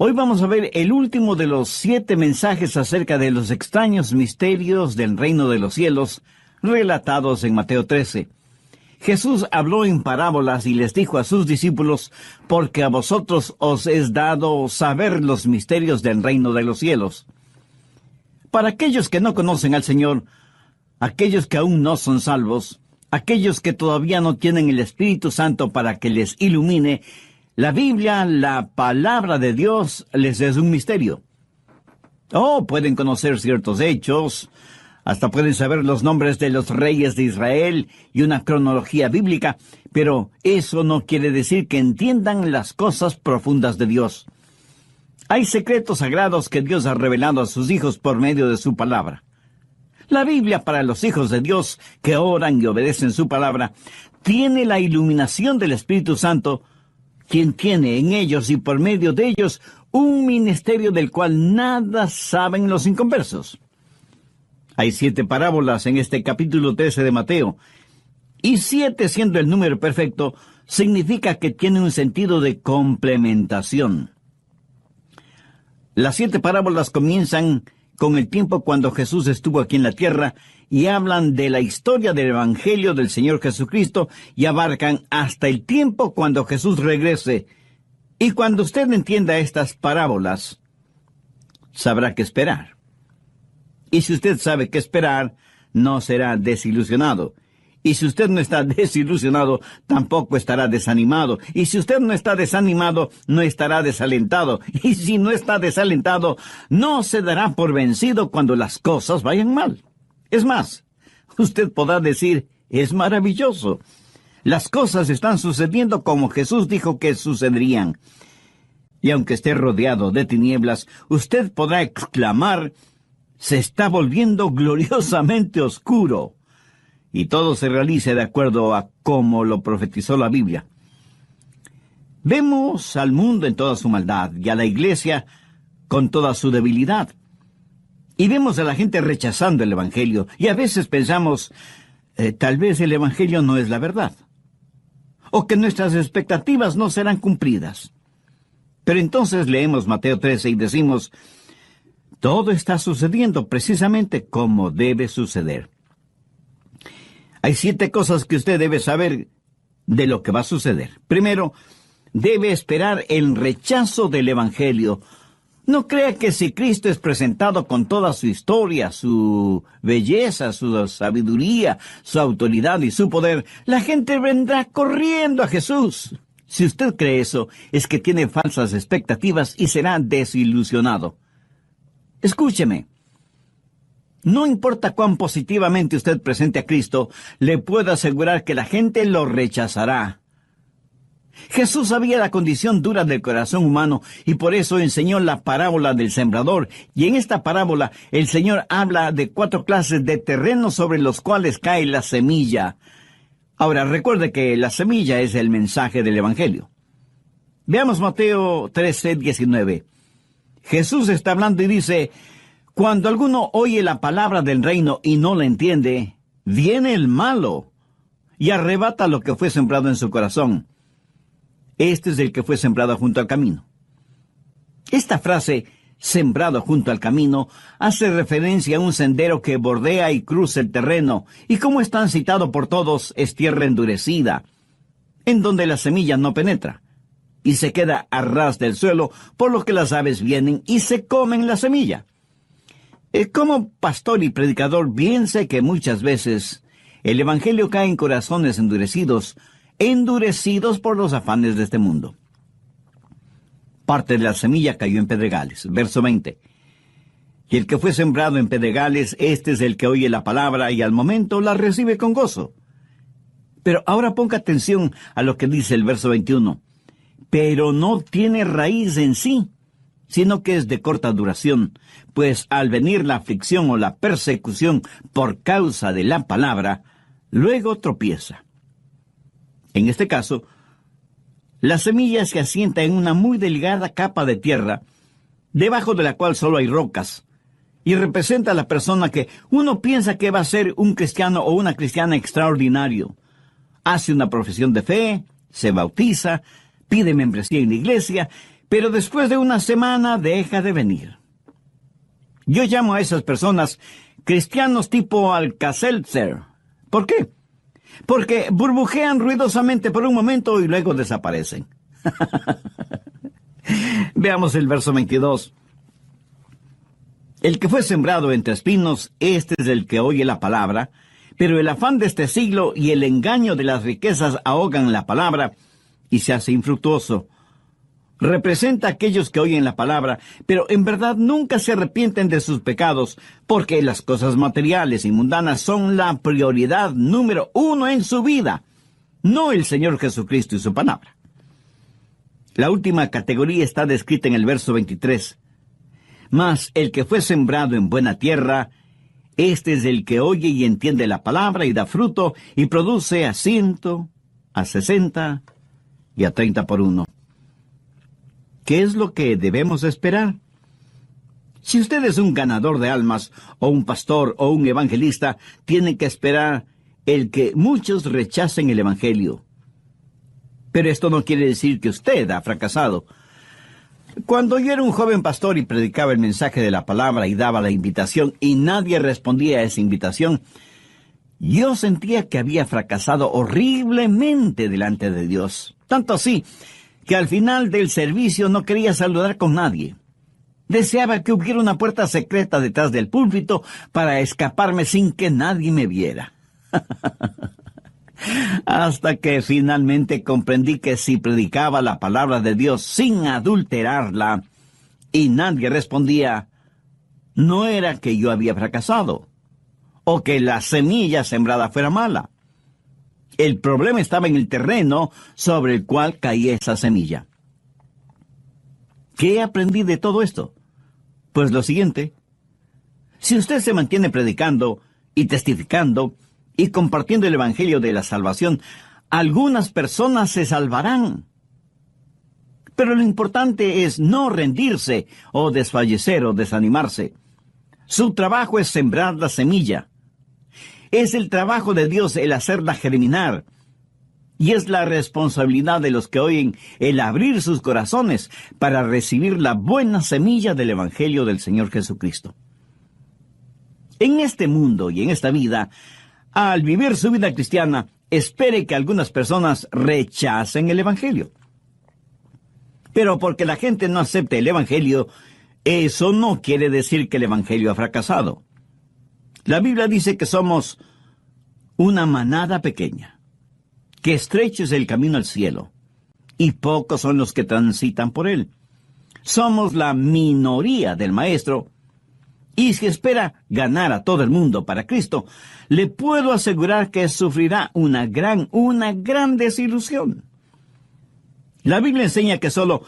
Hoy vamos a ver el último de los 7 mensajes acerca de los extraños misterios del reino de los cielos, relatados en Mateo 13. Jesús habló en parábolas y les dijo a sus discípulos: porque a vosotros os es dado saber los misterios del reino de los cielos. Para aquellos que no conocen al Señor, aquellos que aún no son salvos, aquellos que todavía no tienen el Espíritu Santo para que les ilumine, la Biblia, la palabra de Dios, les es un misterio. Pueden conocer ciertos hechos, hasta pueden saber los nombres de los reyes de Israel y una cronología bíblica, pero eso no quiere decir que entiendan las cosas profundas de Dios. Hay secretos sagrados que Dios ha revelado a sus hijos por medio de su palabra. La Biblia, para los hijos de Dios que oran y obedecen su palabra, tiene la iluminación del Espíritu Santo, quien tiene en ellos y por medio de ellos un ministerio del cual nada saben los inconversos. Hay 7 parábolas en este capítulo 13 de Mateo, y 7, siendo el número perfecto, significa que tiene un sentido de complementación. Las 7 parábolas comienzan con el tiempo cuando Jesús estuvo aquí en la tierra y hablan de la historia del Evangelio del Señor Jesucristo y abarcan hasta el tiempo cuando Jesús regrese. Y cuando usted entienda estas parábolas, sabrá qué esperar. Y si usted sabe qué esperar, no será desilusionado. Y si usted no está desilusionado, tampoco estará desanimado. Y si usted no está desanimado, no estará desalentado. Y si no está desalentado, no se dará por vencido cuando las cosas vayan mal. Es más, usted podrá decir: es maravilloso. Las cosas están sucediendo como Jesús dijo que sucederían. Y aunque esté rodeado de tinieblas, usted podrá exclamar: se está volviendo gloriosamente oscuro. Y todo se realice de acuerdo a cómo lo profetizó la Biblia. Vemos al mundo en toda su maldad y a la iglesia con toda su debilidad. Y vemos a la gente rechazando el Evangelio. Y a veces pensamos, tal vez el Evangelio no es la verdad. O que nuestras expectativas no serán cumplidas. Pero entonces leemos Mateo 13 y decimos: todo está sucediendo precisamente como debe suceder. Hay 7 cosas que usted debe saber de lo que va a suceder. Primero, debe esperar el rechazo del Evangelio. No crea que si Cristo es presentado con toda su historia, su belleza, su sabiduría, su autoridad y su poder, la gente vendrá corriendo a Jesús. Si usted cree eso, es que tiene falsas expectativas y será desilusionado. Escúcheme. No importa cuán positivamente usted presente a Cristo, le puedo asegurar que la gente lo rechazará. Jesús sabía la condición dura del corazón humano y por eso enseñó la parábola del sembrador. Y en esta parábola el Señor habla de 4 clases de terrenos sobre los cuales cae la semilla. Ahora, recuerde que la semilla es el mensaje del Evangelio. Veamos Mateo 13:19. Jesús está hablando y dice: cuando alguno oye la palabra del reino y no la entiende, viene el malo y arrebata lo que fue sembrado en su corazón. Este es el que fue sembrado junto al camino. Esta frase, sembrado junto al camino, hace referencia a un sendero que bordea y cruza el terreno, y como es tan citado por todos, es tierra endurecida, en donde la semilla no penetra, y se queda a ras del suelo, por lo que las aves vienen y se comen la semilla. Como pastor y predicador, bien sé que muchas veces el Evangelio cae en corazones endurecidos por los afanes de este mundo. Parte de la semilla cayó en pedregales. Verso 20. Y el que fue sembrado en pedregales, este es el que oye la palabra y al momento la recibe con gozo. Pero ahora ponga atención a lo que dice el verso 21. Pero no tiene raíz en sí, sino que es de corta duración, pues al venir la aflicción o la persecución por causa de la palabra, luego tropieza. En este caso, la semilla se asienta en una muy delgada capa de tierra, debajo de la cual solo hay rocas, y representa a la persona que uno piensa que va a ser un cristiano o una cristiana extraordinario. Hace una profesión de fe, se bautiza, pide membresía en la iglesia, pero después de una semana deja de venir. Yo llamo a esas personas cristianos tipo Alka-Seltzer. ¿Por qué? Porque burbujean ruidosamente por un momento y luego desaparecen. Veamos el verso 22. El que fue sembrado entre espinos, este es el que oye la palabra, pero el afán de este siglo y el engaño de las riquezas ahogan la palabra y se hace infructuoso. Representa a aquellos que oyen la palabra, pero en verdad nunca se arrepienten de sus pecados, porque las cosas materiales y mundanas son la prioridad número 1 en su vida, no el Señor Jesucristo y su palabra. La última categoría está descrita en el verso 23. Mas el que fue sembrado en buena tierra, este es el que oye y entiende la palabra y da fruto y produce a 100, a 60 y a 30 por uno. ¿Qué es lo que debemos esperar? Si usted es un ganador de almas, o un pastor, o un evangelista, tiene que esperar el que muchos rechacen el evangelio. Pero esto no quiere decir que usted ha fracasado. Cuando yo era un joven pastor y predicaba el mensaje de la palabra y daba la invitación y nadie respondía a esa invitación, yo sentía que había fracasado horriblemente delante de Dios. Tanto así que al final del servicio no quería saludar con nadie. Deseaba que hubiera una puerta secreta detrás del púlpito para escaparme sin que nadie me viera. Hasta que finalmente comprendí que si predicaba la palabra de Dios sin adulterarla y nadie respondía, no era que yo había fracasado o que la semilla sembrada fuera mala. El problema estaba en el terreno sobre el cual caía esa semilla. ¿Qué aprendí de todo esto? Pues lo siguiente: si usted se mantiene predicando y testificando y compartiendo el evangelio de la salvación, algunas personas se salvarán. Pero lo importante es no rendirse o desfallecer o desanimarse. Su trabajo es sembrar la semilla. Es el trabajo de Dios el hacerla germinar. Y es la responsabilidad de los que oyen el abrir sus corazones para recibir la buena semilla del evangelio del Señor Jesucristo. En este mundo y en esta vida, al vivir su vida cristiana, espere que algunas personas rechacen el evangelio. Pero porque la gente no acepte el evangelio, eso no quiere decir que el evangelio ha fracasado. La Biblia dice que somos una manada pequeña, que estrecho es el camino al cielo, y pocos son los que transitan por él. Somos la minoría del Maestro, y si espera ganar a todo el mundo para Cristo, le puedo asegurar que sufrirá una gran desilusión. La Biblia enseña que solo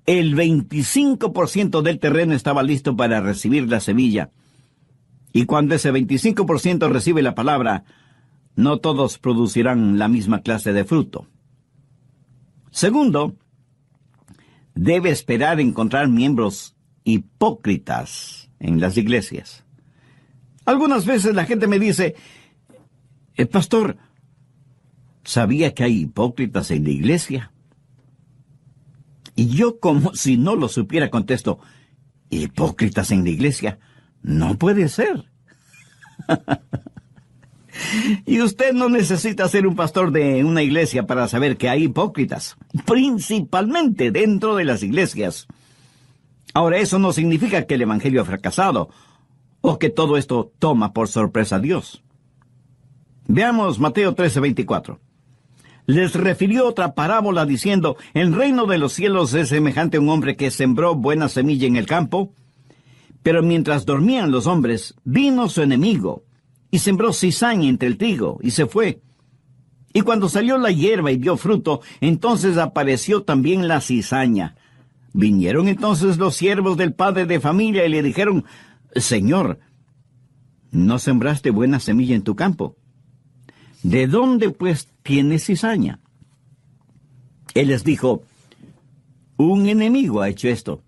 el 25% del terreno estaba listo para recibir la semilla. Y cuando ese 25% recibe la palabra, no todos producirán la misma clase de fruto. Segundo, debe esperar encontrar miembros hipócritas en las iglesias. Algunas veces la gente me dice: pastor, ¿sabía que hay hipócritas en la iglesia? Y yo, como si no lo supiera, contesto: ¿hipócritas en la iglesia? No puede ser. Y usted no necesita ser un pastor de una iglesia para saber que hay hipócritas, principalmente dentro de las iglesias. Ahora, eso no significa que el evangelio ha fracasado o que todo esto toma por sorpresa a Dios. Veamos Mateo 13:24. Les refirió otra parábola diciendo: el reino de los cielos es semejante a un hombre que sembró buena semilla en el campo, pero mientras dormían los hombres, vino su enemigo y sembró cizaña entre el trigo y se fue. Y cuando salió la hierba y dio fruto, entonces apareció también la cizaña. Vinieron entonces los siervos del padre de familia y le dijeron: Señor, ¿no sembraste buena semilla en tu campo? ¿De dónde, pues, tienes cizaña? Él les dijo: un enemigo ha hecho esto.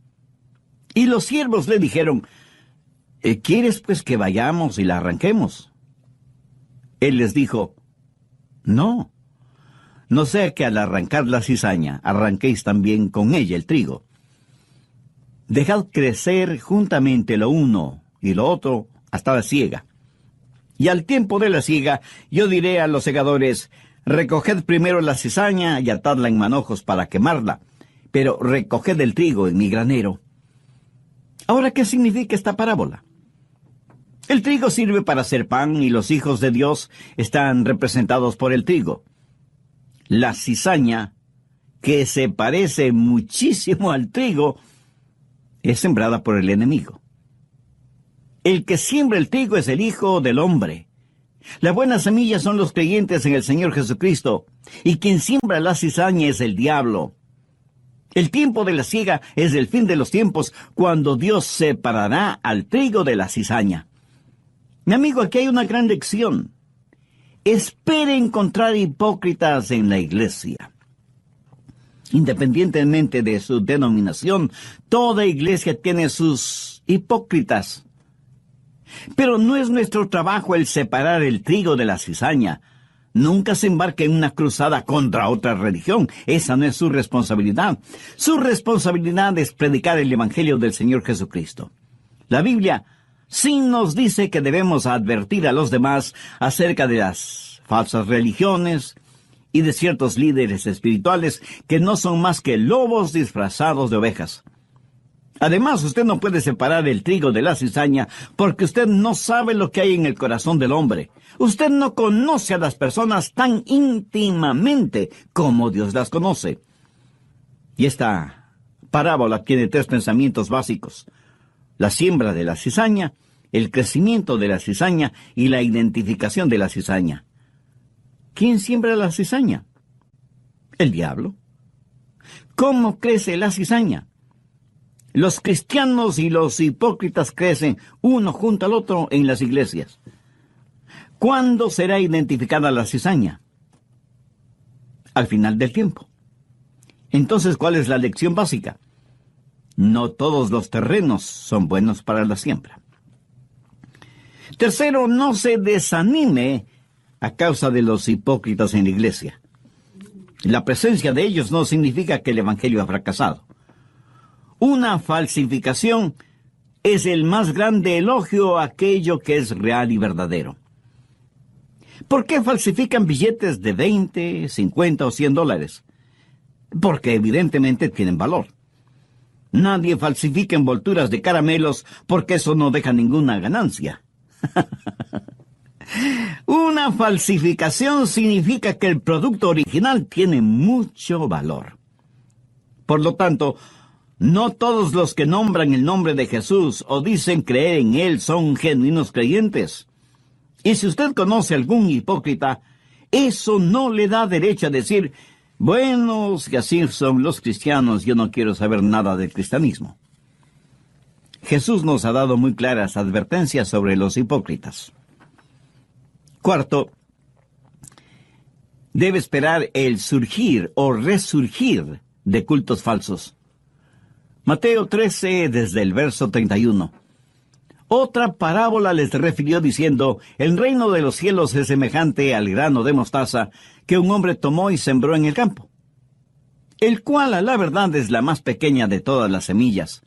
Y los siervos le dijeron: ¿quieres, pues, que vayamos y la arranquemos? Él les dijo: no sea que al arrancar la cizaña, arranquéis también con ella el trigo. Dejad crecer juntamente lo uno y lo otro hasta la siega. Y al tiempo de la siega, yo diré a los segadores, recoged primero la cizaña y atadla en manojos para quemarla, pero recoged el trigo en mi granero. Ahora, ¿qué significa esta parábola? El trigo sirve para hacer pan y los hijos de Dios están representados por el trigo. La cizaña, que se parece muchísimo al trigo, es sembrada por el enemigo. El que siembra el trigo es el Hijo del Hombre. La buena semilla son los creyentes en el Señor Jesucristo, y quien siembra la cizaña es el diablo. El tiempo de la siega es el fin de los tiempos, cuando Dios separará al trigo de la cizaña. Mi amigo, aquí hay una gran lección. Espere encontrar hipócritas en la iglesia. Independientemente de su denominación, toda iglesia tiene sus hipócritas. Pero no es nuestro trabajo el separar el trigo de la cizaña. Nunca se embarque en una cruzada contra otra religión. Esa no es su responsabilidad. Su responsabilidad es predicar el Evangelio del Señor Jesucristo. La Biblia sí nos dice que debemos advertir a los demás acerca de las falsas religiones y de ciertos líderes espirituales que no son más que lobos disfrazados de ovejas. Además, usted no puede separar el trigo de la cizaña porque usted no sabe lo que hay en el corazón del hombre. Usted no conoce a las personas tan íntimamente como Dios las conoce. Y esta parábola tiene 3 pensamientos básicos: la siembra de la cizaña, el crecimiento de la cizaña y la identificación de la cizaña. ¿Quién siembra la cizaña? El diablo. ¿Cómo crece la cizaña? Los cristianos y los hipócritas crecen uno junto al otro en las iglesias. ¿Cuándo será identificada la cizaña? Al final del tiempo. Entonces, ¿cuál es la lección básica? No todos los terrenos son buenos para la siembra. Tercero, no se desanime a causa de los hipócritas en la iglesia. La presencia de ellos no significa que el evangelio ha fracasado. Una falsificación es el más grande elogio a aquello que es real y verdadero. ¿Por qué falsifican billetes de 20, 50 o $100? Porque evidentemente tienen valor. Nadie falsifica envolturas de caramelos porque eso no deja ninguna ganancia. Una falsificación significa que el producto original tiene mucho valor. Por lo tanto, no todos los que nombran el nombre de Jesús o dicen creer en Él son genuinos creyentes. Y si usted conoce a algún hipócrita, eso no le da derecho a decir, bueno, si así son los cristianos, yo no quiero saber nada del cristianismo. Jesús nos ha dado muy claras advertencias sobre los hipócritas. Cuarto, debe esperar el surgir o resurgir de cultos falsos. Mateo 13, desde el verso 31. Otra parábola les refirió diciendo, el reino de los cielos es semejante al grano de mostaza que un hombre tomó y sembró en el campo, el cual a la verdad es la más pequeña de todas las semillas,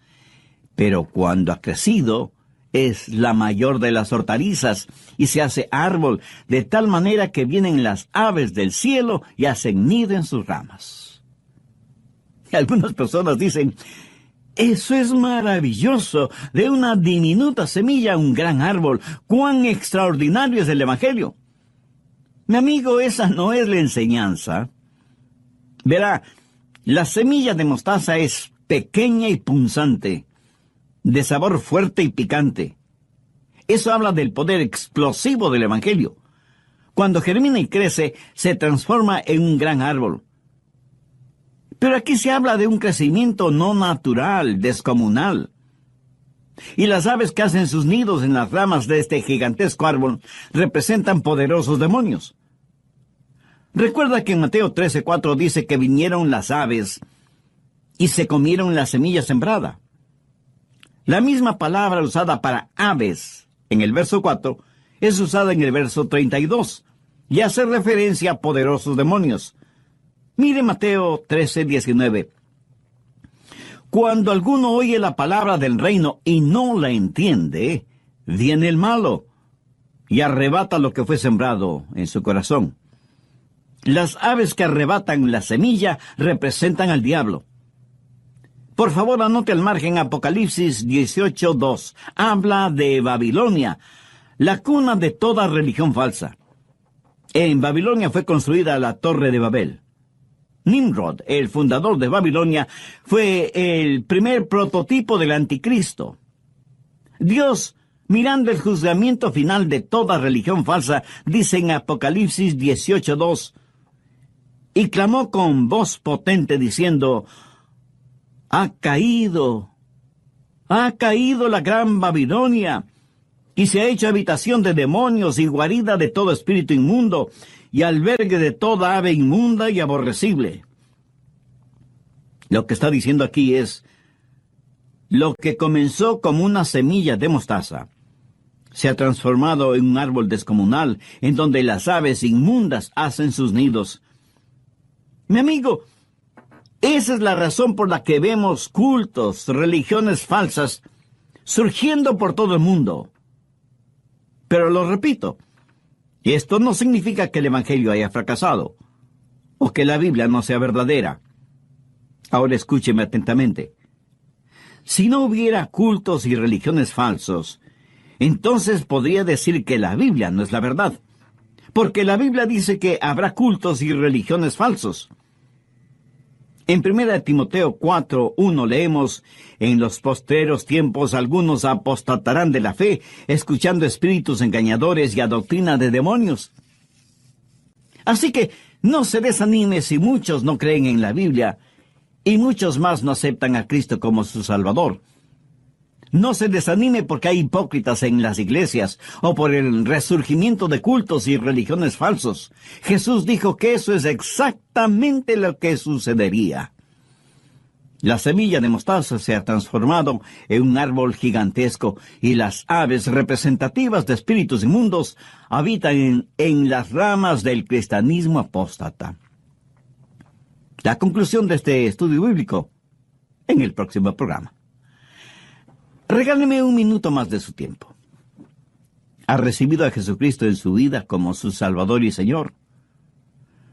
pero cuando ha crecido es la mayor de las hortalizas y se hace árbol de tal manera que vienen las aves del cielo y hacen nido en sus ramas. Y algunas personas dicen, eso es maravilloso, de una diminuta semilla un gran árbol, cuán extraordinario es el Evangelio. Mi amigo, esa no es la enseñanza. Verá, la semilla de mostaza es pequeña y punzante, de sabor fuerte y picante. Eso habla del poder explosivo del Evangelio. Cuando germina y crece, se transforma en un gran árbol. Pero aquí se habla de un crecimiento no natural, descomunal. Y las aves que hacen sus nidos en las ramas de este gigantesco árbol representan poderosos demonios. Recuerda que en Mateo 13:4 dice que vinieron las aves y se comieron la semilla sembrada. La misma palabra usada para aves en el verso 4 es usada en el verso 32 y hace referencia a poderosos demonios. Mire Mateo 13:19. Cuando alguno oye la palabra del reino y no la entiende, viene el malo y arrebata lo que fue sembrado en su corazón. Las aves que arrebatan la semilla representan al diablo. Por favor, anote al margen Apocalipsis 18:2. Habla de Babilonia, la cuna de toda religión falsa. En Babilonia fue construida la Torre de Babel. Nimrod, el fundador de Babilonia, fue el primer prototipo del anticristo. Dios, mirando el juzgamiento final de toda religión falsa, dice en Apocalipsis 18:2, y clamó con voz potente diciendo, ha caído la gran Babilonia, y se ha hecho habitación de demonios y guarida de todo espíritu inmundo, y albergue de toda ave inmunda y aborrecible. Lo que está diciendo aquí es, lo que comenzó como una semilla de mostaza, se ha transformado en un árbol descomunal, en donde las aves inmundas hacen sus nidos. Mi amigo, esa es la razón por la que vemos cultos, religiones falsas, surgiendo por todo el mundo. Pero lo repito, esto no significa que el Evangelio haya fracasado, o que la Biblia no sea verdadera. Ahora escúcheme atentamente. Si no hubiera cultos y religiones falsos, entonces podría decir que la Biblia no es la verdad, porque la Biblia dice que habrá cultos y religiones falsos. En 1 Timoteo 4:1 leemos, en los postreros tiempos algunos apostatarán de la fe, escuchando espíritus engañadores y a doctrina de demonios. Así que no se desanime si muchos no creen en la Biblia y muchos más no aceptan a Cristo como su Salvador. No se desanime porque hay hipócritas en las iglesias o por el resurgimiento de cultos y religiones falsos. Jesús dijo que eso es exactamente lo que sucedería. La semilla de mostaza se ha transformado en un árbol gigantesco y las aves representativas de espíritus inmundos habitan en las ramas del cristianismo apóstata. La conclusión de este estudio bíblico en el próximo programa. Regáleme un minuto más de su tiempo. ¿Ha recibido a Jesucristo en su vida como su Salvador y Señor?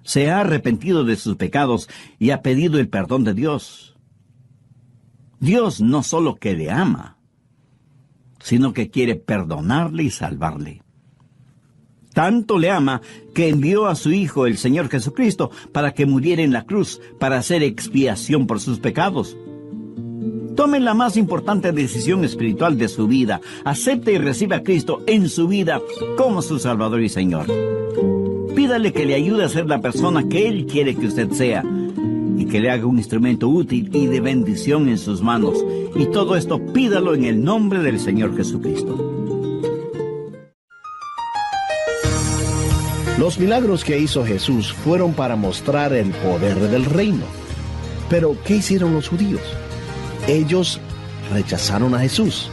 ¿Se ha arrepentido de sus pecados y ha pedido el perdón de Dios? Dios no solo que le ama, sino que quiere perdonarle y salvarle. Tanto le ama que envió a su Hijo, el Señor Jesucristo, para que muriera en la cruz, para hacer expiación por sus pecados. Tome la más importante decisión espiritual de su vida. Acepte y reciba a Cristo en su vida como su Salvador y Señor. Pídale que le ayude a ser la persona que Él quiere que usted sea y que le haga un instrumento útil y de bendición en sus manos. Y todo esto pídalo en el nombre del Señor Jesucristo. Los milagros que hizo Jesús fueron para mostrar el poder del reino. Pero, ¿qué hicieron los judíos? Ellos rechazaron a Jesús,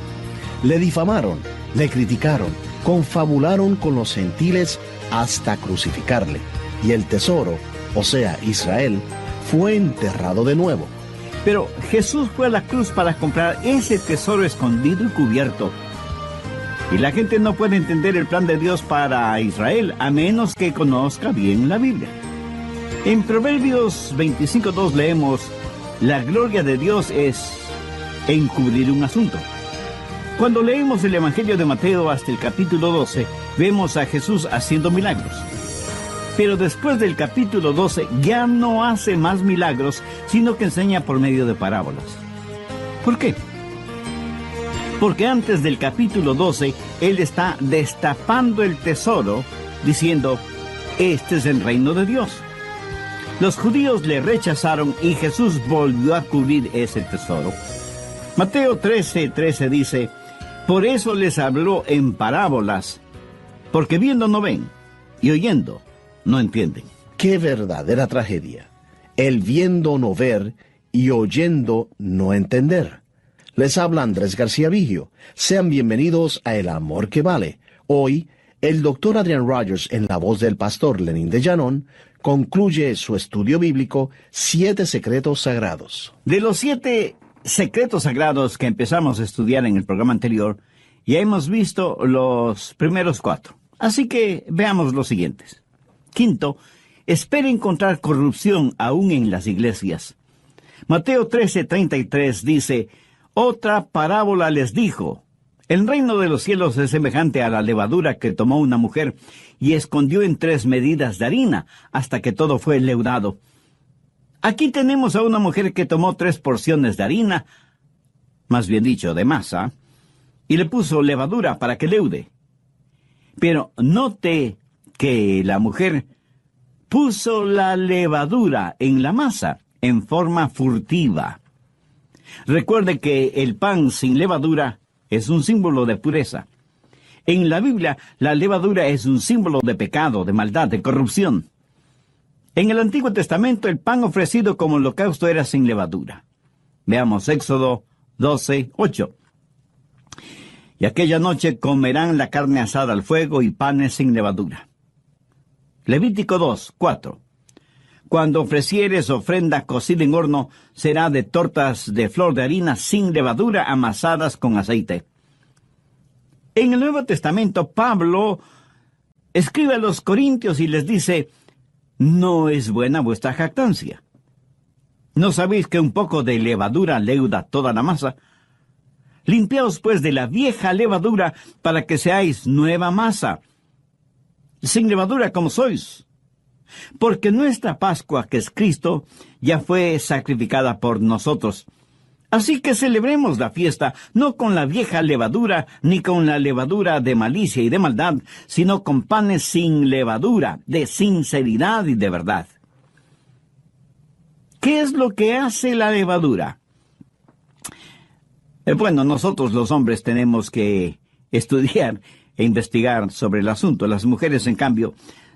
le difamaron, le criticaron, confabularon con los gentiles hasta crucificarle. Y el tesoro, o sea, Israel, fue enterrado de nuevo. Pero Jesús fue a la cruz para comprar ese tesoro escondido y cubierto. Y la gente no puede entender el plan de Dios para Israel a menos que conozca bien la Biblia. En Proverbios 25:2 leemos, la gloria de Dios es encubrir un asunto. Cuando leemos el Evangelio de Mateo hasta el capítulo 12, vemos a Jesús haciendo milagros. Pero después del capítulo 12 ya no hace más milagros, sino que enseña por medio de parábolas. ¿Por qué? Porque antes del capítulo 12, Él está destapando el tesoro, diciendo, este es el reino de Dios. Los judíos le rechazaron y Jesús volvió a cubrir ese tesoro. Mateo 13:13 dice, por eso les habló en parábolas, porque viendo no ven, y oyendo no entienden. ¡Qué verdadera tragedia! El viendo no ver y oyendo no entender. Les habla Andrés García Vigio. Sean bienvenidos a El Amor que Vale. Hoy, el Dr. Adrian Rogers, en la voz del pastor Lenín de Llanón, concluye su estudio bíblico 7 secretos sagrados. De los 7 secretos sagrados que empezamos a estudiar en el programa anterior, ya hemos visto los primeros 4. Así que veamos los siguientes. Quinto, espera encontrar corrupción aún en las iglesias. Mateo 13:33 dice, otra parábola les dijo, el reino de los cielos es semejante a la levadura que tomó una mujer y escondió en 3 medidas de harina hasta que todo fue leudado. Aquí tenemos a una mujer que tomó 3 porciones de harina, más bien dicho, de masa, y le puso levadura para que leude. Pero note que la mujer puso la levadura en la masa en forma furtiva. Recuerde que el pan sin levadura es un símbolo de pureza. En la Biblia, la levadura es un símbolo de pecado, de maldad, de corrupción. En el Antiguo Testamento, el pan ofrecido como holocausto era sin levadura. Veamos Éxodo 12:8. Y aquella noche comerán la carne asada al fuego y panes sin levadura. Levítico 2:4. Cuando ofrecieres ofrenda cocida en horno, será de tortas de flor de harina sin levadura amasadas con aceite. En el Nuevo Testamento, Pablo escribe a los Corintios y les dice, no es buena vuestra jactancia. ¿No sabéis que un poco de levadura leuda toda la masa? Limpiaos pues de la vieja levadura para que seáis nueva masa, sin levadura como sois. Porque nuestra Pascua, que es Cristo, ya fue sacrificada por nosotros. Así que celebremos la fiesta, no con la vieja levadura, ni con la levadura de malicia y de maldad, sino con panes sin levadura, de sinceridad y de verdad. ¿Qué es lo que hace la levadura? Bueno, nosotros los hombres tenemos que estudiar e investigar sobre el asunto. Las mujeres, en cambio,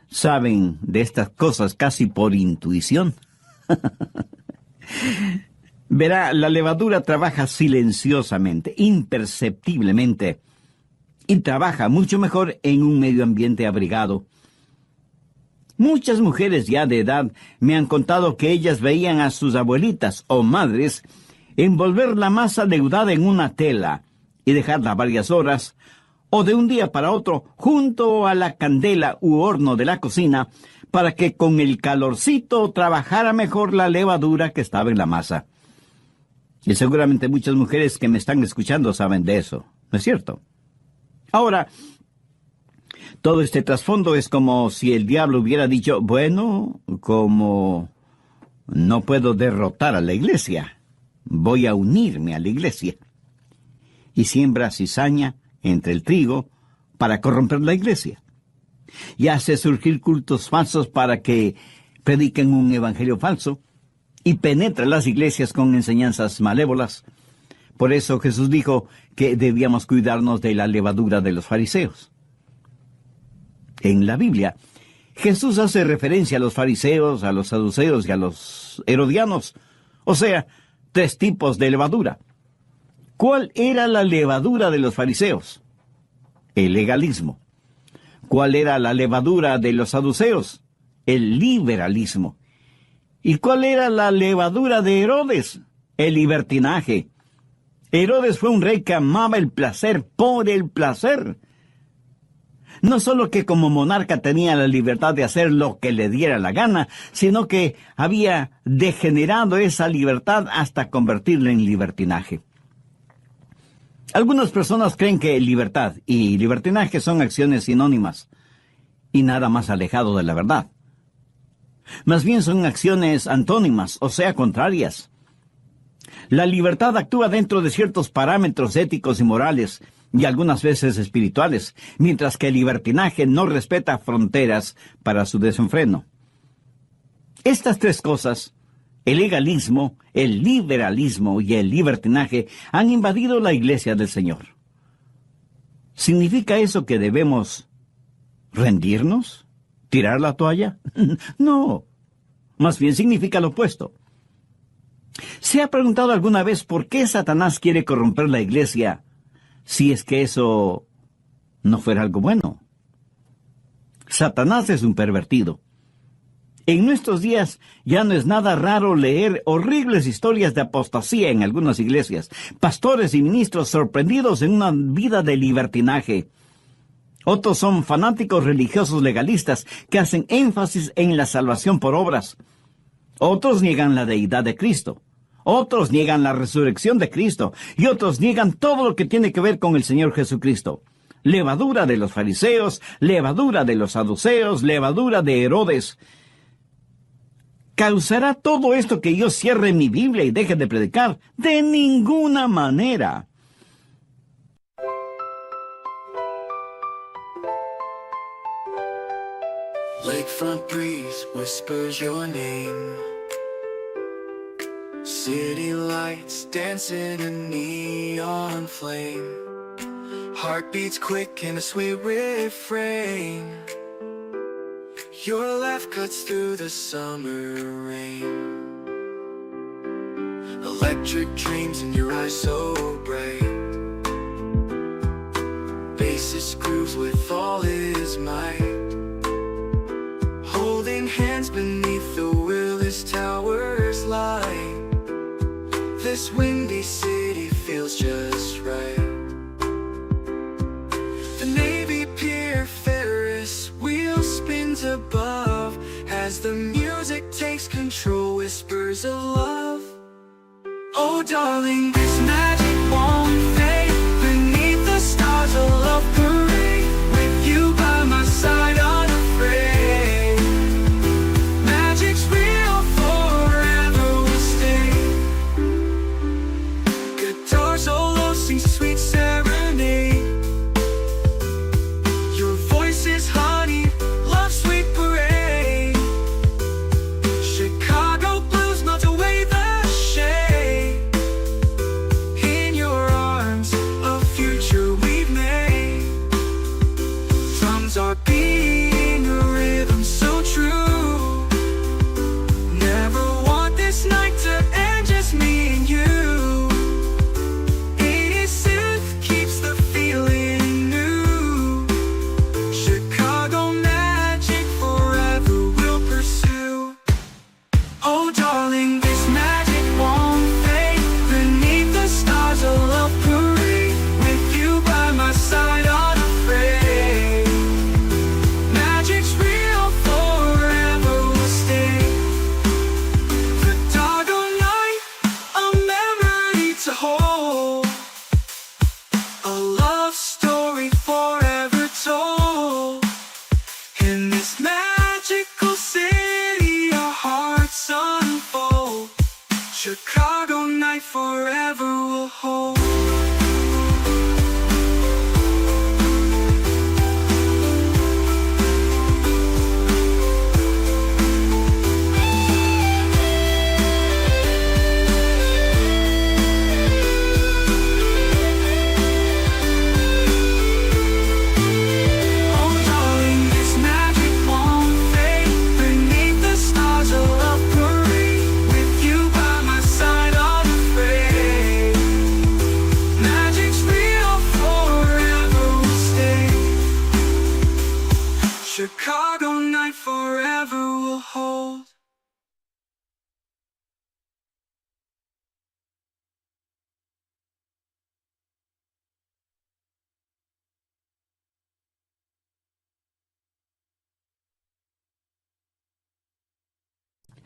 saben de estas cosas casi por intuición. Verá, la levadura trabaja silenciosamente, imperceptiblemente, y trabaja mucho mejor en un medio ambiente abrigado. Muchas mujeres ya de edad me han contado que ellas veían a sus abuelitas o madres envolver la masa leudada en una tela y dejarla varias horas, o de un día para otro junto a la candela u horno de la cocina, para que con el calorcito trabajara mejor la levadura que estaba en la masa. Y seguramente muchas mujeres que me están escuchando saben de eso, ¿no es cierto? Ahora, todo este trasfondo es como si el diablo hubiera dicho, bueno, como no puedo derrotar a la iglesia, voy a unirme a la iglesia. Y siembra cizaña entre el trigo para corromper la iglesia. Y hace surgir cultos falsos para que prediquen un evangelio falso y penetra las iglesias con enseñanzas malévolas. Por eso Jesús dijo que debíamos cuidarnos de la levadura de los fariseos. En la Biblia, Jesús hace referencia a los fariseos, a los saduceos y a los herodianos, o sea, 3 tipos de levadura. ¿Cuál era la levadura de los fariseos? El legalismo. ¿Cuál era la levadura de los saduceos? El liberalismo. ¿Y cuál era la levadura de Herodes? El libertinaje. Herodes fue un rey que amaba el placer por el placer. No solo que como monarca tenía la libertad de hacer lo que le diera la gana, sino que había degenerado esa libertad hasta convertirla en libertinaje. Algunas personas creen que libertad y libertinaje son acciones sinónimas y nada más alejado de la verdad. Más bien son acciones antónimas, o sea, contrarias. La libertad actúa dentro de ciertos parámetros éticos y morales, y algunas veces espirituales, mientras que el libertinaje no respeta fronteras para su desenfreno. Estas 3 cosas, el legalismo, el liberalismo y el libertinaje, han invadido la iglesia del Señor. ¿Significa eso que debemos rendirnos? ¿Tirar la toalla? No, más bien significa lo opuesto. ¿Se ha preguntado alguna vez por qué Satanás quiere corromper la iglesia si es que eso no fuera algo bueno? Satanás es un pervertido. En nuestros días ya no es nada raro leer horribles historias de apostasía en algunas iglesias, pastores y ministros sorprendidos en una vida de libertinaje. Otros son fanáticos religiosos legalistas que hacen énfasis en la salvación por obras. Otros niegan la deidad de Cristo. Otros niegan la resurrección de Cristo. Y otros niegan todo lo que tiene que ver con el Señor Jesucristo. Levadura de los fariseos, levadura de los saduceos, levadura de Herodes. ¿Causará todo esto que yo cierre mi Biblia y deje de predicar? De ninguna manera. Lakefront breeze whispers your name. City lights dancing in neon flame. Heartbeats quick in a sweet refrain. Your laugh cuts through the summer rain. Electric dreams in your eyes so bright. Bassist grooves with all his might. Holding hands beneath the Willis Towers light. This windy city feels just right. The Navy Pier Ferris wheel spins above as the music takes control, whispers of love. Oh darling, this magic won't fade. Beneath the stars a love parade. With you by my side unafraid. Magic's real, forever will stay. Guitar solo sings sweet serenade. Your voice is honey, love sweet parade. Chicago blues melt away the shade. In your arms, a future we've made. Drums are beating a rhythm so true. Never want this night to end, just me and you. 80s synth keeps the feeling new. Chicago magic forever will pursue. Oh darling, this magic won't fade. Beneath the stars a love parade. With you by my side unafraid. Magic's real, forever will stay. The doggone night, a memory to hold. A love story forever told. In this magical city, our hearts unfold. Chicago night forever will hold. Oh darling, this magic won't fade. Beneath the stars a love parade. With you by my side unafraid. Magic's real, forever will stay. Chicago night forever will hold.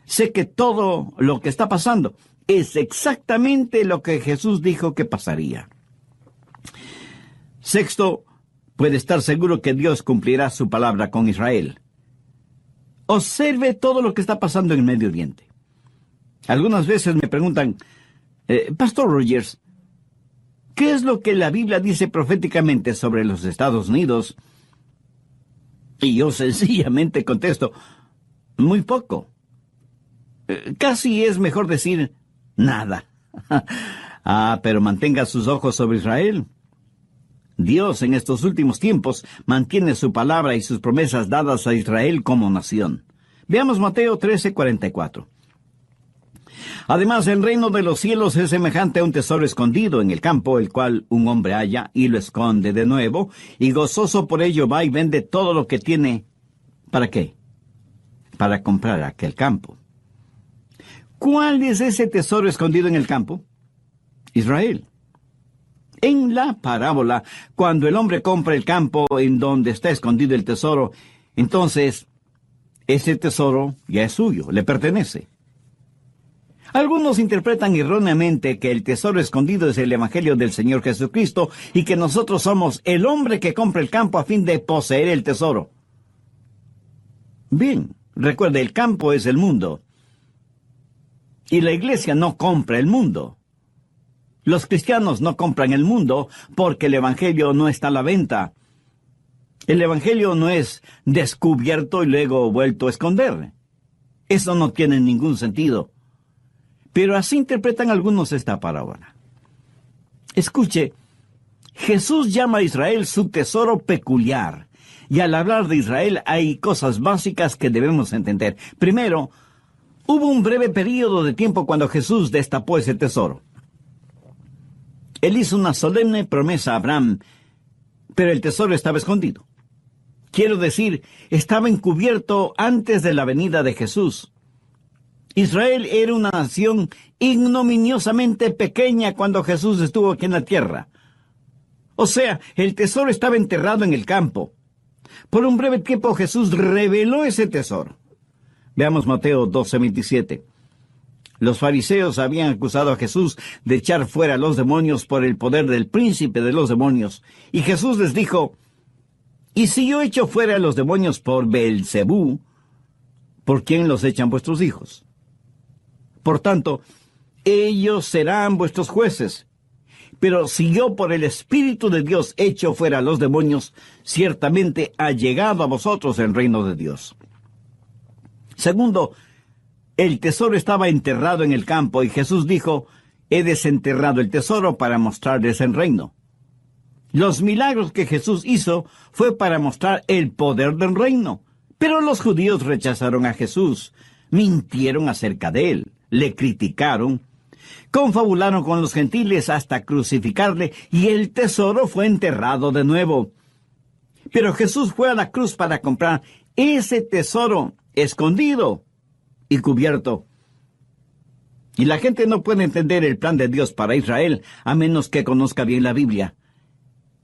Sé que todo lo que está pasando es exactamente lo que Jesús dijo que pasaría. Sexto, puede estar seguro que Dios cumplirá su palabra con Israel. Observe todo lo que está pasando en el Medio Oriente. Algunas veces me preguntan, Pastor Rogers, ¿qué es lo que la Biblia dice proféticamente sobre los Estados Unidos? Y yo sencillamente contesto, muy poco. Casi es mejor decir nada. Pero mantenga sus ojos sobre Israel. Dios en estos últimos tiempos mantiene su palabra y sus promesas dadas a Israel como nación. Veamos Mateo 13:44. Además, el reino de los cielos es semejante a un tesoro escondido en el campo, el cual un hombre halla y lo esconde de nuevo, y gozoso por ello va y vende todo lo que tiene. ¿Para qué? para comprar aquel campo. ¿Cuál es ese tesoro escondido en el campo? Israel. En la parábola, cuando el hombre compra el campo en donde está escondido el tesoro, entonces ese tesoro ya es suyo, le pertenece. Algunos interpretan erróneamente que el tesoro escondido es el Evangelio del Señor Jesucristo y que nosotros somos el hombre que compra el campo a fin de poseer el tesoro. Bien, recuerde, el campo es el mundo. Y la iglesia no compra el mundo. Los cristianos no compran el mundo porque el Evangelio no está a la venta. El Evangelio no es descubierto y luego vuelto a esconder. Eso no tiene ningún sentido. Pero así interpretan algunos esta parábola. Escuche, Jesús llama a Israel su tesoro peculiar. Y al hablar de Israel hay cosas básicas que debemos entender. Primero, hubo un breve período de tiempo cuando Jesús destapó ese tesoro. Él hizo una solemne promesa a Abraham, pero el tesoro estaba escondido. Quiero decir, estaba encubierto antes de la venida de Jesús. Israel era una nación ignominiosamente pequeña cuando Jesús estuvo aquí en la tierra. O sea, el tesoro estaba enterrado en el campo. Por un breve tiempo Jesús reveló ese tesoro. Veamos Mateo 12:27. Los fariseos habían acusado a Jesús de echar fuera a los demonios por el poder del príncipe de los demonios. Y Jesús les dijo, ¿y si yo echo fuera a los demonios por Beelzebú, por quién los echan vuestros hijos? Por tanto, ellos serán vuestros jueces. Pero si yo por el Espíritu de Dios echo fuera a los demonios, ciertamente ha llegado a vosotros el reino de Dios. Segundo, el tesoro estaba enterrado en el campo y Jesús dijo, he desenterrado el tesoro para mostrarles el reino. Los milagros que Jesús hizo fue para mostrar el poder del reino. Pero los judíos rechazaron a Jesús, mintieron acerca de él, le criticaron, confabularon con los gentiles hasta crucificarle y el tesoro fue enterrado de nuevo. Pero Jesús fue a la cruz para comprar ese tesoro escondido y cubierto. Y la gente no puede entender el plan de Dios para Israel a menos que conozca bien la Biblia.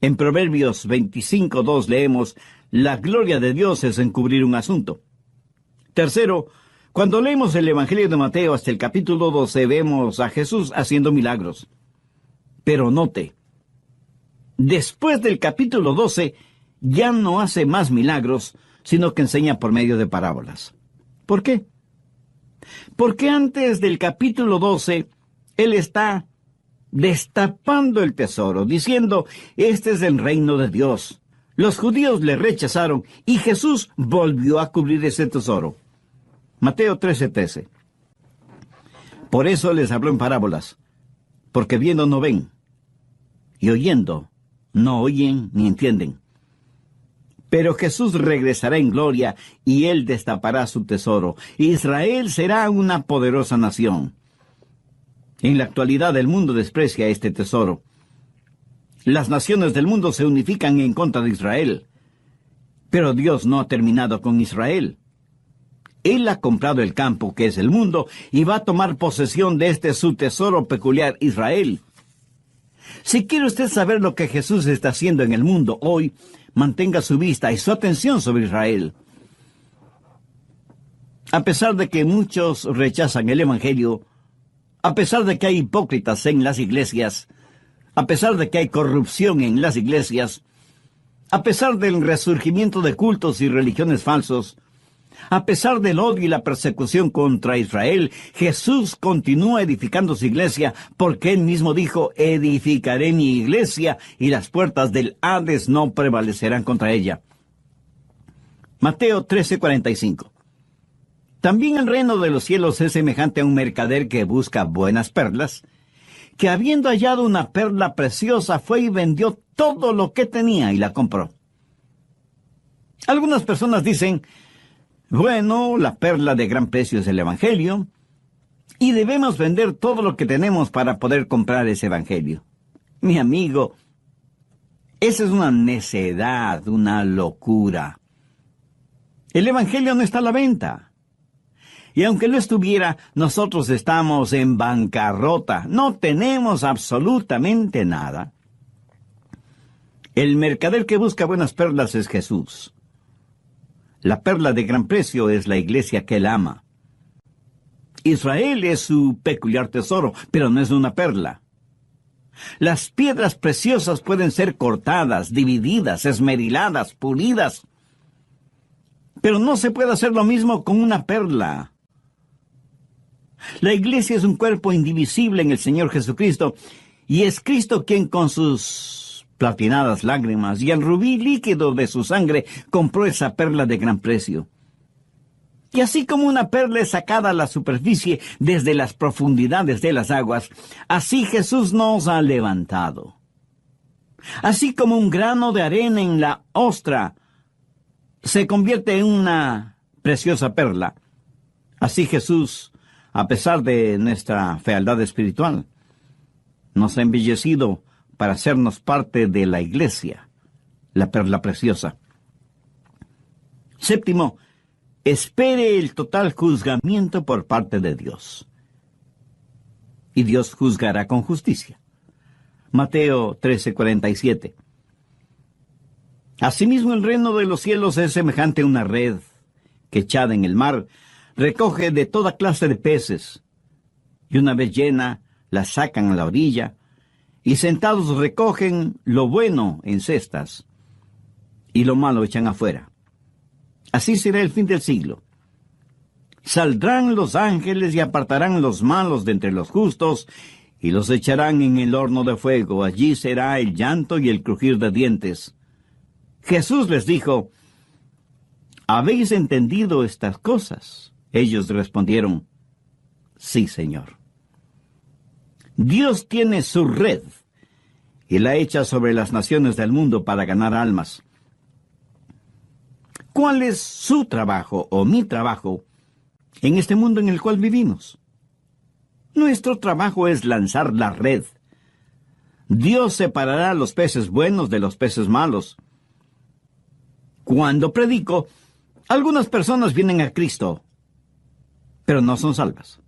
En Proverbios 25:2 leemos, la gloria de Dios es encubrir un asunto. Tercero, cuando leemos el Evangelio de Mateo hasta el capítulo 12, vemos a Jesús haciendo milagros. Pero note, después del capítulo 12, ya no hace más milagros, sino que enseña por medio de parábolas. ¿Por qué? Porque antes del capítulo 12, Él está destapando el tesoro, diciendo, este es el reino de Dios. Los judíos le rechazaron y Jesús volvió a cubrir ese tesoro. Mateo 13:13. Por eso les habló en parábolas, porque viendo no ven, y oyendo no oyen ni entienden. Pero Jesús regresará en gloria, y Él destapará su tesoro. Israel será una poderosa nación. En la actualidad el mundo desprecia este tesoro. Las naciones del mundo se unifican en contra de Israel. Pero Dios no ha terminado con Israel. Él ha comprado el campo, que es el mundo, y va a tomar posesión de este su tesoro peculiar, Israel. Si quiere usted saber lo que Jesús está haciendo en el mundo hoy, mantenga su vista y su atención sobre Israel. A pesar de que muchos rechazan el Evangelio, a pesar de que hay hipócritas en las iglesias, a pesar de que hay corrupción en las iglesias, a pesar del resurgimiento de cultos y religiones falsos, a pesar del odio y la persecución contra Israel, Jesús continúa edificando su iglesia porque Él mismo dijo, edificaré mi iglesia y las puertas del Hades no prevalecerán contra ella. Mateo 13:45. También el reino de los cielos es semejante a un mercader que busca buenas perlas, que habiendo hallado una perla preciosa fue y vendió todo lo que tenía y la compró. Algunas personas dicen, bueno, la perla de gran precio es el Evangelio, y debemos vender todo lo que tenemos para poder comprar ese Evangelio. Mi amigo, esa es una necedad, una locura. El Evangelio no está a la venta. Y aunque lo estuviera, nosotros estamos en bancarrota. No tenemos absolutamente nada. El mercader que busca buenas perlas es Jesús. La perla de gran precio es la iglesia que él ama. Israel es su peculiar tesoro, pero no es una perla. Las piedras preciosas pueden ser cortadas, divididas, esmeriladas, pulidas. Pero no se puede hacer lo mismo con una perla. La iglesia es un cuerpo indivisible en el Señor Jesucristo, y es Cristo quien con sus platinadas lágrimas y el rubí líquido de su sangre compró esa perla de gran precio. Y así como una perla es sacada a la superficie desde las profundidades de las aguas, así Jesús nos ha levantado. Así como un grano de arena en la ostra se convierte en una preciosa perla, así Jesús, a pesar de nuestra fealdad espiritual, nos ha embellecido para hacernos parte de la iglesia, la perla preciosa. Séptimo, espere el total juzgamiento por parte de Dios. Y Dios juzgará con justicia. Mateo 13:47. Asimismo, el reino de los cielos es semejante a una red que, echada en el mar, recoge de toda clase de peces, y una vez llena, la sacan a la orilla, y sentados recogen lo bueno en cestas, y lo malo echan afuera. Así será el fin del siglo. Saldrán los ángeles y apartarán los malos de entre los justos, y los echarán en el horno de fuego. Allí será el llanto y el crujir de dientes. Jesús les dijo: ¿habéis entendido estas cosas? Ellos respondieron: sí, Señor. Dios tiene su red y la echa sobre las naciones del mundo para ganar almas. ¿Cuál es su trabajo o mi trabajo en este mundo en el cual vivimos? Nuestro trabajo es lanzar la red. Dios separará los peces buenos de los peces malos. Cuando predico, algunas personas vienen a Cristo, pero no son salvas.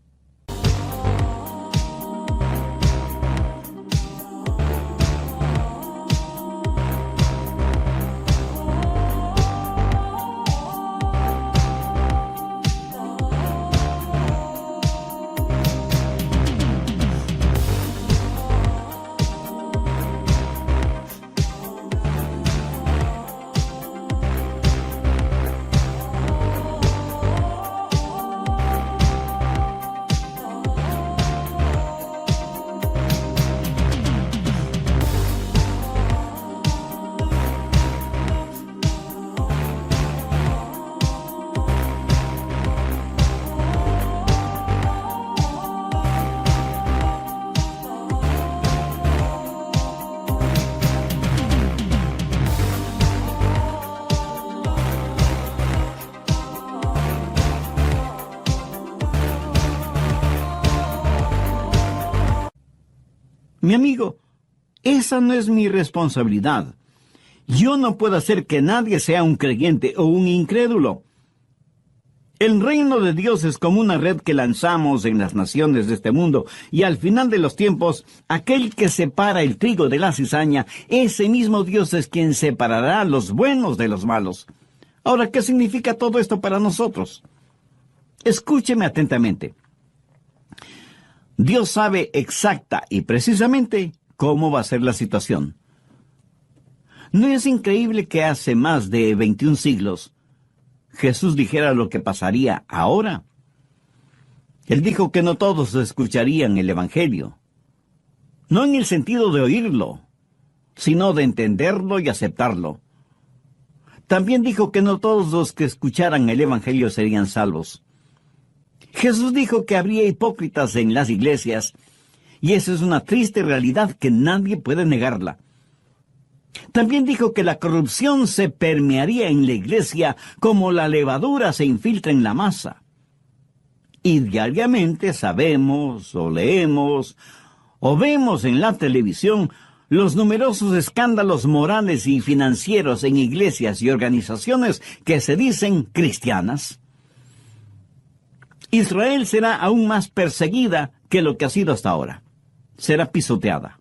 Mi amigo, esa no es mi responsabilidad. Yo no puedo hacer que nadie sea un creyente o un incrédulo. El reino de Dios es como una red que lanzamos en las naciones de este mundo, y al final de los tiempos, aquel que separa el trigo de la cizaña, ese mismo Dios es quien separará los buenos de los malos. Ahora, ¿qué significa todo esto para nosotros? Escúcheme atentamente. Dios sabe exacta y precisamente cómo va a ser la situación. ¿No es increíble que hace más de 21 siglos Jesús dijera lo que pasaría ahora? Él dijo que no todos escucharían el Evangelio. No en el sentido de oírlo, sino de entenderlo y aceptarlo. También dijo que no todos los que escucharan el Evangelio serían salvos. Jesús dijo que habría hipócritas en las iglesias, y esa es una triste realidad que nadie puede negarla. También dijo que la corrupción se permearía en la iglesia como la levadura se infiltra en la masa. Y diariamente sabemos, o leemos, o vemos en la televisión los numerosos escándalos morales y financieros en iglesias y organizaciones que se dicen cristianas. Israel será aún más perseguida que lo que ha sido hasta ahora. Será pisoteada.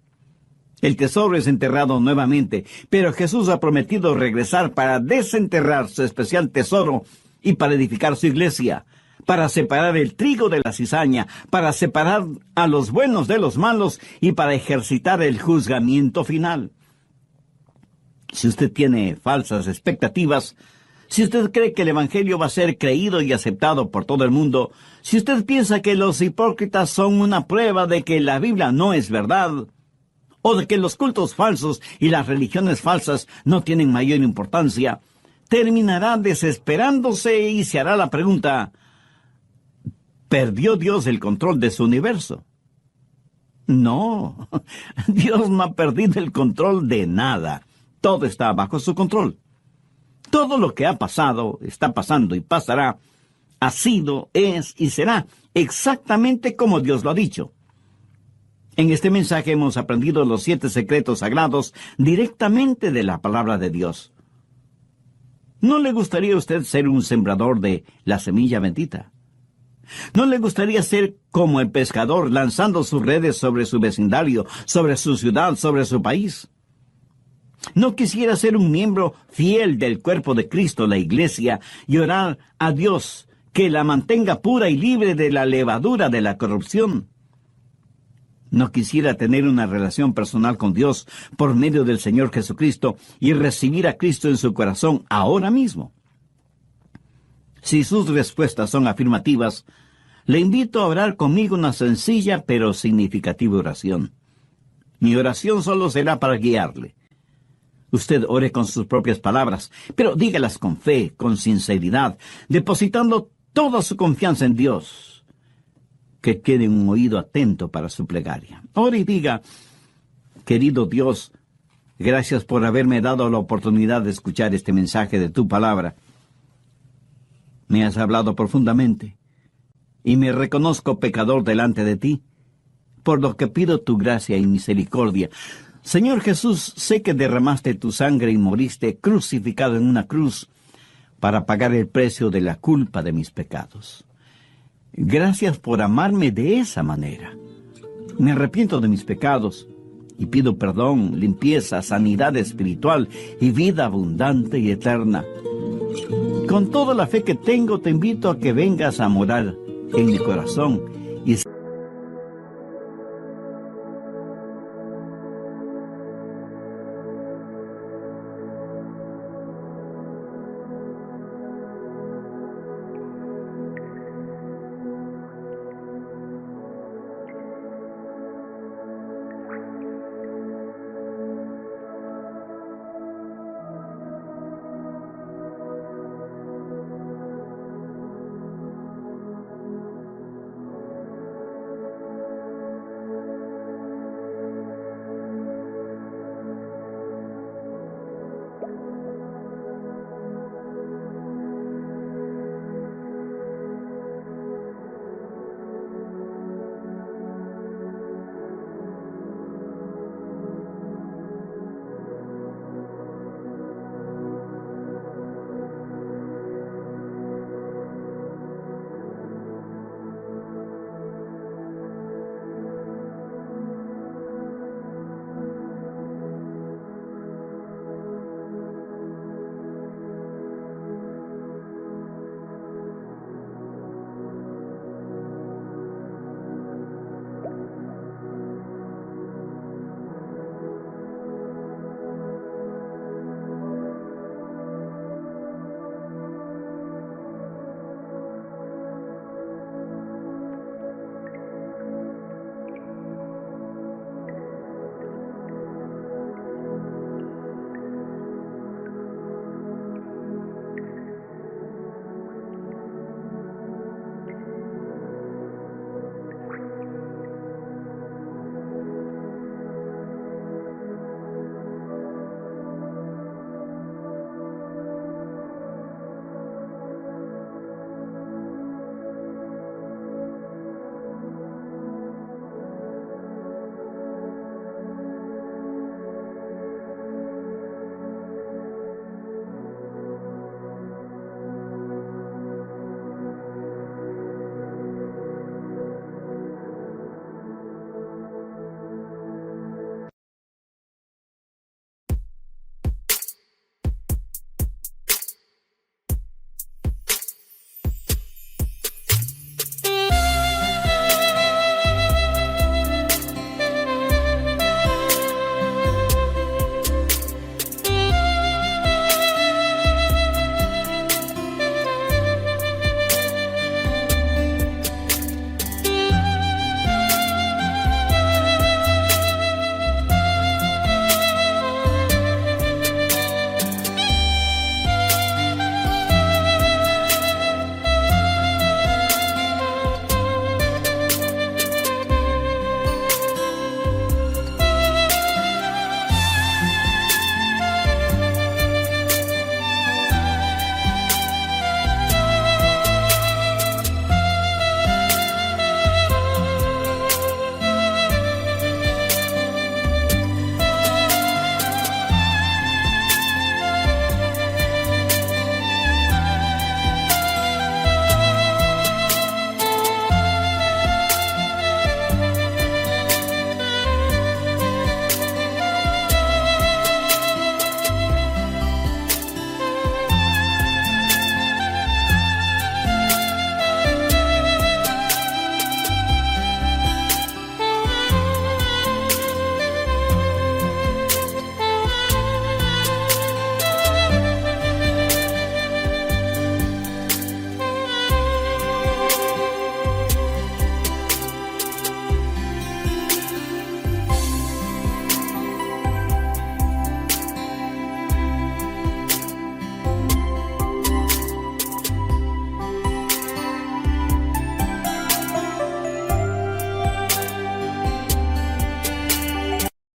El tesoro es enterrado nuevamente, pero Jesús ha prometido regresar para desenterrar su especial tesoro y para edificar su iglesia, para separar el trigo de la cizaña, para separar a los buenos de los malos y para ejercitar el juzgamiento final. Si usted tiene falsas expectativas, si usted cree que el Evangelio va a ser creído y aceptado por todo el mundo, si usted piensa que los hipócritas son una prueba de que la Biblia no es verdad, o de que los cultos falsos y las religiones falsas no tienen mayor importancia, terminará desesperándose y se hará la pregunta: ¿perdió Dios el control de su universo? No, Dios no ha perdido el control de nada. Todo está bajo su control. Todo lo que ha pasado, está pasando y pasará, ha sido, es y será exactamente como Dios lo ha dicho. En este mensaje hemos aprendido los 7 secretos sagrados directamente de la palabra de Dios. ¿No le gustaría a usted ser un sembrador de la semilla bendita? ¿No le gustaría ser como el pescador lanzando sus redes sobre su vecindario, sobre su ciudad, sobre su país? ¿No quisiera ser un miembro fiel del cuerpo de Cristo, la Iglesia, y orar a Dios que la mantenga pura y libre de la levadura de la corrupción? ¿No quisiera tener una relación personal con Dios por medio del Señor Jesucristo y recibir a Cristo en su corazón ahora mismo? Si sus respuestas son afirmativas, le invito a orar conmigo una sencilla pero significativa oración. Mi oración solo será para guiarle. Usted ore con sus propias palabras, pero dígalas con fe, con sinceridad, depositando toda su confianza en Dios. Que quede un oído atento para su plegaria. Ore y diga: querido Dios, gracias por haberme dado la oportunidad de escuchar este mensaje de tu palabra. Me has hablado profundamente y me reconozco pecador delante de ti, por lo que pido tu gracia y misericordia. Señor Jesús, sé que derramaste tu sangre y moriste crucificado en una cruz para pagar el precio de la culpa de mis pecados. Gracias por amarme de esa manera. Me arrepiento de mis pecados y pido perdón, limpieza, sanidad espiritual y vida abundante y eterna. Con toda la fe que tengo, te invito a que vengas a morar en mi corazón